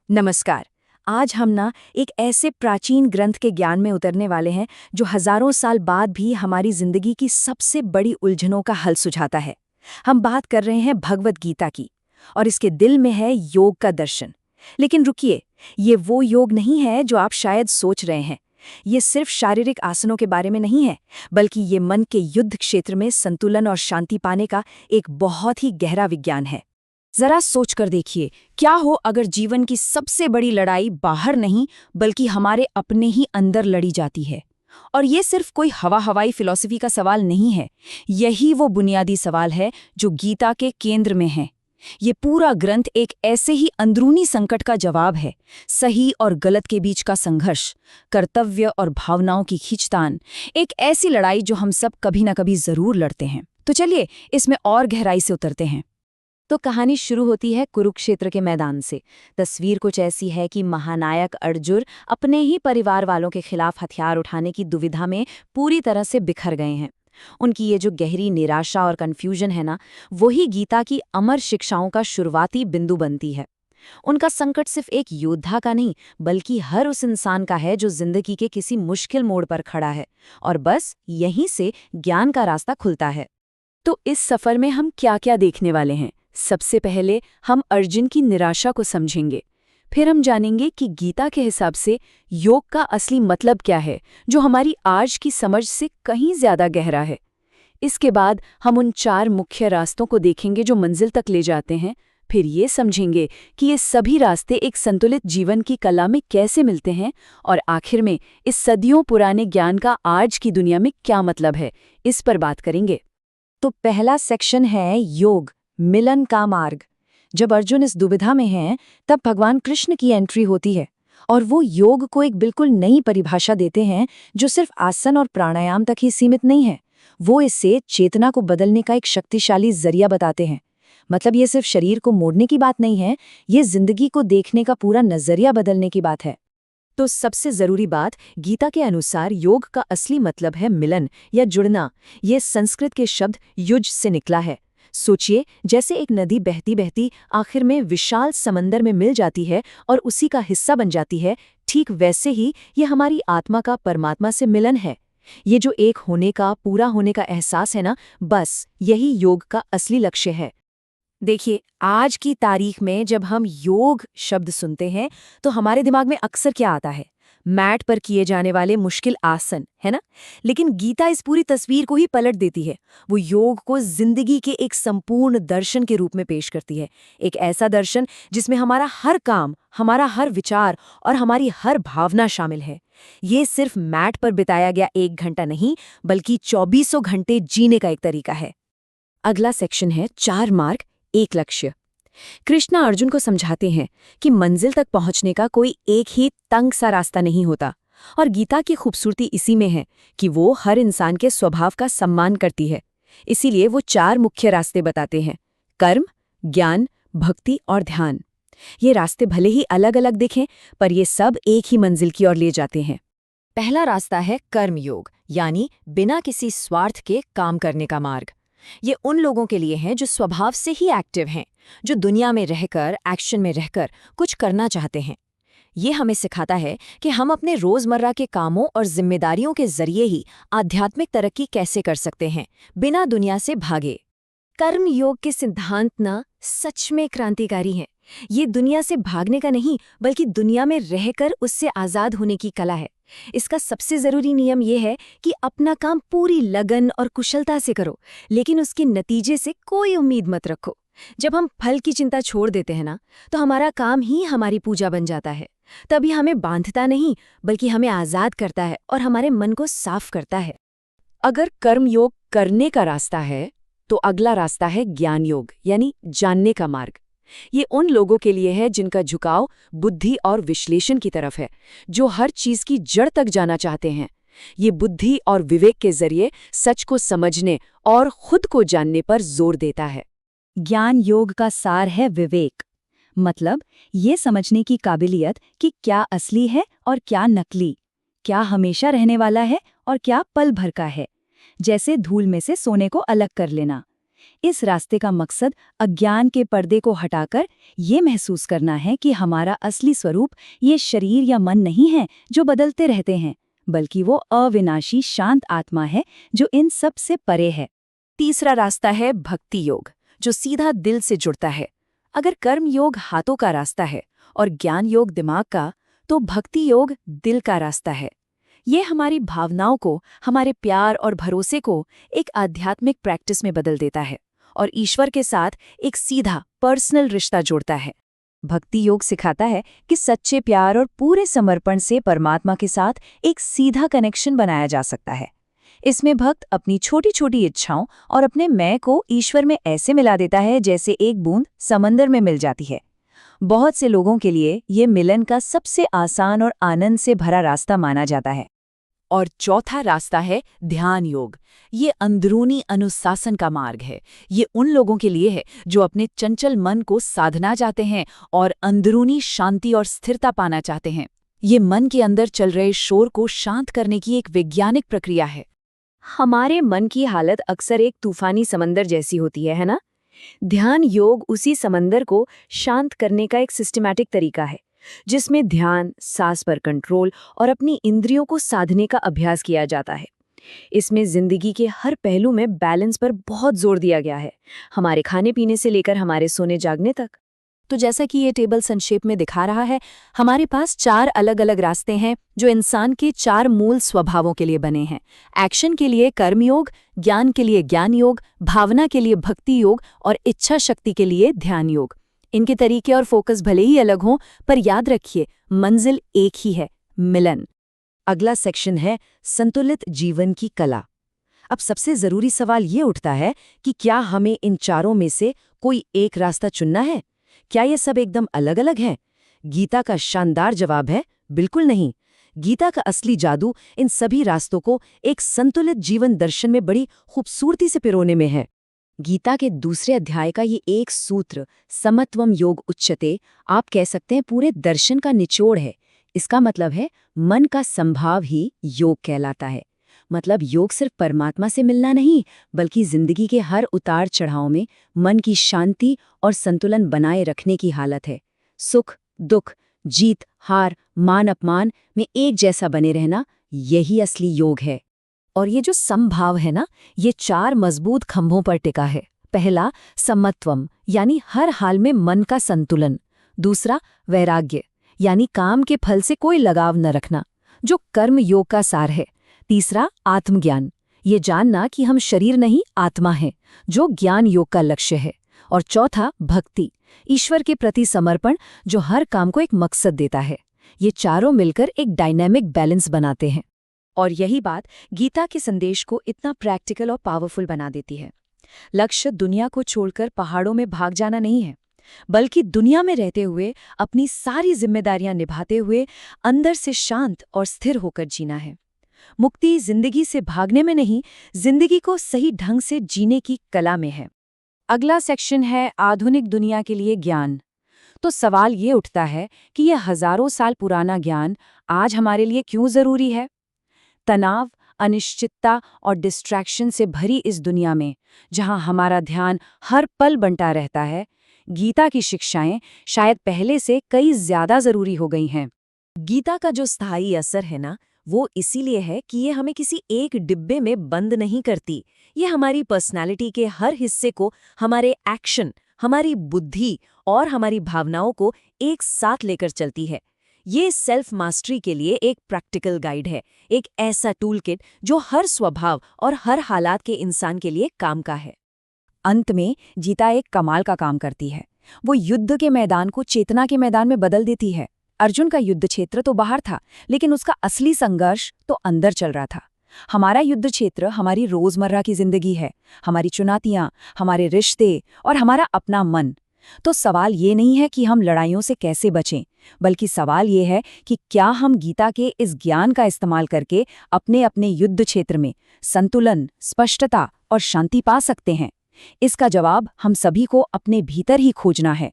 नमस्कार। आज हम एक ऐसे प्राचीन ग्रंथ के ज्ञान में उतरने वाले हैं जो हजारों साल बाद भी हमारी जिंदगी की सबसे बड़ी उलझनों का हल सुझाता है। हम बात कर रहे हैं भगवत गीता की, और इसके दिल में है योग का दर्शन। लेकिन रुकिए, ये वो योग नहीं है जो आप शायद सोच रहे हैं। ये सिर्फ शारीरिक आसनों के बारे में नहीं है, बल्कि ये मन के युद्ध क्षेत्र में संतुलन और शांति पाने का एक बहुत ही गहरा विज्ञान है। जरा सोच कर देखिए, क्या हो अगर जीवन की सबसे बड़ी लड़ाई बाहर नहीं बल्कि हमारे अपने ही अंदर लड़ी जाती है। और ये सिर्फ कोई हवाई फिलॉसफी का सवाल नहीं है, यही वो बुनियादी सवाल है जो गीता के केंद्र में है। ये पूरा ग्रंथ एक ऐसे ही अंदरूनी संकट का जवाब है, सही और गलत के बीच का संघर्ष, कर्तव्य और भावनाओं की खींचतान, एक ऐसी लड़ाई जो हम सब कभी न कभी जरूर लड़ते हैं। तो चलिए इसमें और गहराई से उतरते हैं। तो कहानी शुरू होती है कुरुक्षेत्र के मैदान से। तस्वीर कुछ ऐसी है कि महानायक अर्जुन अपने ही परिवार वालों के खिलाफ हथियार उठाने की दुविधा में पूरी तरह से बिखर गए हैं। उनकी ये जो गहरी निराशा और कन्फ्यूजन है ना, वही गीता की अमर शिक्षाओं का शुरुआती बिंदु बनती है। उनका संकट सिर्फ एक योद्धा का नहीं, बल्कि हर उस इंसान का है जो जिंदगी के किसी मुश्किल मोड़ पर खड़ा है, और बस यहीं से ज्ञान का रास्ता खुलता है। तो इस सफर में हम क्या क्या देखने वाले हैं? सबसे पहले हम अर्जुन की निराशा को समझेंगे। फिर हम जानेंगे कि गीता के हिसाब से योग का असली मतलब क्या है, जो हमारी आज की समझ से कहीं ज्यादा गहरा है। इसके बाद हम उन 4 मुख्य रास्तों को देखेंगे जो मंजिल तक ले जाते हैं। फिर ये समझेंगे कि ये सभी रास्ते एक संतुलित जीवन की कला में कैसे मिलते हैं, और आखिर में इस सदियों पुराने ज्ञान का आज की दुनिया में क्या मतलब है, इस पर बात करेंगे। तो पहला सेक्शन है योग, मिलन का मार्ग। जब अर्जुन इस दुविधा में हैं, तब भगवान कृष्ण की एंट्री होती है, और वो योग को एक बिल्कुल नई परिभाषा देते हैं जो सिर्फ आसन और प्राणायाम तक ही सीमित नहीं है। वो इससे चेतना को बदलने का एक शक्तिशाली जरिया बताते हैं। मतलब ये सिर्फ शरीर को मोड़ने की बात नहीं है, ये जिंदगी को देखने का पूरा नजरिया बदलने की बात है। तो सबसे जरूरी बात, गीता के अनुसार योग का असली मतलब है मिलन या जुड़ना। ये संस्कृत के शब्द युज से निकला है। सोचिए, जैसे एक नदी बहती बहती आखिर में विशाल समंदर में मिल जाती है और उसी का हिस्सा बन जाती है, ठीक वैसे ही ये हमारी आत्मा का परमात्मा से मिलन है। ये जो एक होने का, पूरा होने का एहसास है ना, बस यही योग का असली लक्ष्य है। देखिए, आज की तारीख में जब हम योग शब्द सुनते हैं तो हमारे दिमाग में अक्सर क्या आता है? मैट पर किए जाने वाले मुश्किल आसन, है ना? लेकिन गीता इस पूरी तस्वीर को ही पलट देती है। वो योग को जिंदगी के एक संपूर्ण दर्शन के रूप में पेश करती है। एक ऐसा दर्शन जिसमें हमारा हर काम, हमारा हर विचार और हमारी हर भावना शामिल है। ये सिर्फ मैट पर बिताया गया 1 घंटा नहीं, बल्कि 2400 घंटे जीने का एक तरीका है। अगला सेक्शन है 4 मार्ग, 1 लक्ष्य। कृष्णा अर्जुन को समझाते हैं कि मंजिल तक पहुंचने का कोई एक ही तंग सा रास्ता नहीं होता, और गीता की खूबसूरती इसी में है कि वो हर इंसान के स्वभाव का सम्मान करती है। इसीलिए वो 4 मुख्य रास्ते बताते हैं: कर्म, ज्ञान, भक्ति और ध्यान। ये रास्ते भले ही अलग अलग दिखें, पर ये सब एक ही मंजिल की ओर ले जाते हैं। पहला रास्ता है कर्म योग, यानी बिना किसी स्वार्थ के काम करने का मार्ग। ये उन लोगों के लिए है जो स्वभाव से ही एक्टिव हैं, जो दुनिया में रहकर, एक्शन में रहकर कुछ करना चाहते हैं। ये हमें सिखाता है कि हम अपने रोजमर्रा के कामों और जिम्मेदारियों के जरिए ही आध्यात्मिक तरक्की कैसे कर सकते हैं, बिना दुनिया से भागे। कर्म योग के सिद्धांत ना सच में क्रांतिकारी हैं। ये दुनिया से भागने का नहीं, बल्कि दुनिया में रहकर उससे आजाद होने की कला है। इसका सबसे जरूरी नियम यह है कि अपना काम पूरी लगन और कुशलता से करो, लेकिन उसके नतीजे से कोई उम्मीद मत रखो। जब हम फल की चिंता छोड़ देते हैं ना, तो हमारा काम ही हमारी पूजा बन जाता है। तभी हमें बांधता नहीं, बल्कि हमें आजाद करता है और हमारे मन को साफ करता है। अगर कर्म योग करने का रास्ता है, तो अगला रास्ता है ज्ञान योग, यानी जानने का मार्ग। ये उन लोगों के लिए है जिनका झुकाव बुद्धि और विश्लेषण की तरफ है, जो हर चीज की जड़ तक जाना चाहते हैं। ये बुद्धि और विवेक के जरिए सच को समझने और खुद को जानने पर जोर देता है। ज्ञान योग का सार है विवेक, मतलब ये समझने की काबिलियत कि क्या असली है और क्या नकली, क्या हमेशा रहने वाला है और क्या पल भर का है। जैसे धूल में से सोने को अलग कर लेना। इस रास्ते का मकसद अज्ञान के पर्दे को हटाकर ये महसूस करना है कि हमारा असली स्वरूप ये शरीर या मन नहीं है जो बदलते रहते हैं, बल्कि वो अविनाशी शांत आत्मा है जो इन सब से परे है। तीसरा रास्ता है भक्ति योग, जो सीधा दिल से जुड़ता है। अगर कर्म योग हाथों का रास्ता है और ज्ञान योग दिमाग का, तो भक्ति योग दिल का रास्ता है। ये हमारी भावनाओं को, हमारे प्यार और भरोसे को एक आध्यात्मिक प्रैक्टिस में बदल देता है और ईश्वर के साथ एक सीधा पर्सनल रिश्ता जोड़ता है। भक्ति योग सिखाता है कि सच्चे प्यार और पूरे समर्पण से परमात्मा के साथ एक सीधा कनेक्शन बनाया जा सकता है। इसमें भक्त अपनी छोटी छोटी इच्छाओं और अपने मैं को ईश्वर में ऐसे मिला देता है जैसे एक बूंद समंदर में मिल जाती है। बहुत से लोगों के लिए ये मिलन का सबसे आसान और आनंद से भरा रास्ता माना जाता है। और चौथा रास्ता है ध्यान योग। ये अंदरूनी अनुशासन का मार्ग है। ये उन लोगों के लिए है जो अपने चंचल मन को साधना चाहते हैं और अंदरूनी शांति और स्थिरता पाना चाहते हैं। ये मन के अंदर चल रहे शोर को शांत करने की एक वैज्ञानिक प्रक्रिया है। हमारे मन की हालत अक्सर एक तूफानी समंदर जैसी होती है ना? ध्यान योग उसी समंदर को शांत करने का एक सिस्टमैटिक तरीका है, जिसमें ध्यान, सांस पर कंट्रोल और अपनी इंद्रियों को साधने का अभ्यास किया जाता है। इसमें जिंदगी के हर पहलू में बैलेंस पर बहुत जोर दिया गया है, हमारे खाने पीने से लेकर हमारे सोने जागने तक। तो जैसा कि ये टेबल संक्षेप में दिखा रहा है, हमारे पास 4 अलग अलग रास्ते हैं जो इंसान के 4 मूल स्वभावों के लिए बने हैं। एक्शन के लिए कर्मयोग, ज्ञान के लिए ज्ञान योग, भावना के लिए भक्ति योग और इच्छा शक्ति के लिए ध्यान योग। इनके तरीके और फोकस भले ही अलग हों, पर याद रखिए मंजिल एक ही है, मिलन। अगला सेक्शन है संतुलित जीवन की कला। अब सबसे जरूरी सवाल ये उठता है कि क्या हमें इन चारों में से कोई एक रास्ता चुनना है? क्या ये सब एकदम अलग अलग हैं? गीता का शानदार जवाब है बिल्कुल नहीं। गीता का असली जादू इन सभी रास्तों को एक संतुलित जीवन दर्शन में बड़ी खूबसूरती से पिरोने में है। गीता के दूसरे अध्याय का ये एक सूत्र, समत्वम योग उच्यते, आप कह सकते हैं पूरे दर्शन का निचोड़ है। इसका मतलब है मन का संभाव ही योग कहलाता है। मतलब योग सिर्फ परमात्मा से मिलना नहीं, बल्कि जिंदगी के हर उतार चढ़ाव में मन की शांति और संतुलन बनाए रखने की हालत है। सुख, दुख, जीत, हार, मान अपमान में एक जैसा बने रहना, यही असली योग है। और ये जो समभाव है ना, ये 4 मजबूत खंभों पर टिका है। पहला, समत्वम, यानी हर हाल में मन का संतुलन। दूसरा, वैराग्य, यानी काम के फल से कोई लगाव न रखना, जो कर्म योग का सार है। तीसरा, आत्मज्ञान, ये जानना कि हम शरीर नहीं आत्मा हैं, जो ज्ञान योग का लक्ष्य है। और चौथा, भक्ति, ईश्वर के प्रति समर्पण, जो हर काम को एक मकसद देता है। ये चारों मिलकर एक डायनामिक बैलेंस बनाते हैं। और यही बात गीता के संदेश को इतना प्रैक्टिकल और पावरफुल बना देती है। लक्ष्य दुनिया को छोड़कर पहाड़ों में भाग जाना नहीं है, बल्कि दुनिया में रहते हुए अपनी सारी जिम्मेदारियां निभाते हुए अंदर से शांत और स्थिर होकर जीना है। मुक्ति जिंदगी से भागने में नहीं, जिंदगी को सही ढंग से जीने की कला में है। अगला सेक्शन है आधुनिक दुनिया के लिए ज्ञान। तो सवाल ये उठता है कि यह हजारों साल पुराना ज्ञान आज हमारे लिए क्यों जरूरी है? तनाव, अनिश्चितता और डिस्ट्रैक्शन से भरी इस दुनिया में, जहां हमारा ध्यान हर पल बंटा रहता है, गीता की शिक्षाएं शायद पहले से कई ज्यादा जरूरी हो गई हैं। गीता का जो स्थायी असर है ना, वो इसीलिए है कि ये हमें किसी एक डिब्बे में बंद नहीं करती। ये हमारी पर्सनालिटी के हर हिस्से को, हमारे एक्शन, हमारी बुद्धि और हमारी भावनाओं को एक साथ लेकर चलती है। ये सेल्फ मास्टरी के लिए एक प्रैक्टिकल गाइड है, एक ऐसा टूल किट जो हर स्वभाव और हर हालात के इंसान के लिए काम का है। अंत में गीता एक कमाल का काम करती है। वो युद्ध के मैदान को चेतना के मैदान में बदल देती है। अर्जुन का युद्ध क्षेत्र तो बाहर था, लेकिन उसका असली संघर्ष तो अंदर चल रहा था। हमारा युद्ध क्षेत्र हमारी रोजमर्रा की जिंदगी है, हमारी चुनौतियां, हमारे रिश्ते और हमारा अपना मन। तो सवाल ये नहीं है कि हम लड़ाइयों से कैसे बचें, बल्कि सवाल ये है कि क्या हम गीता के इस ज्ञान का इस्तेमाल करके अपने अपने युद्ध क्षेत्र में संतुलन, स्पष्टता और शांति पा सकते हैं। इसका जवाब हम सभी को अपने भीतर ही खोजना है।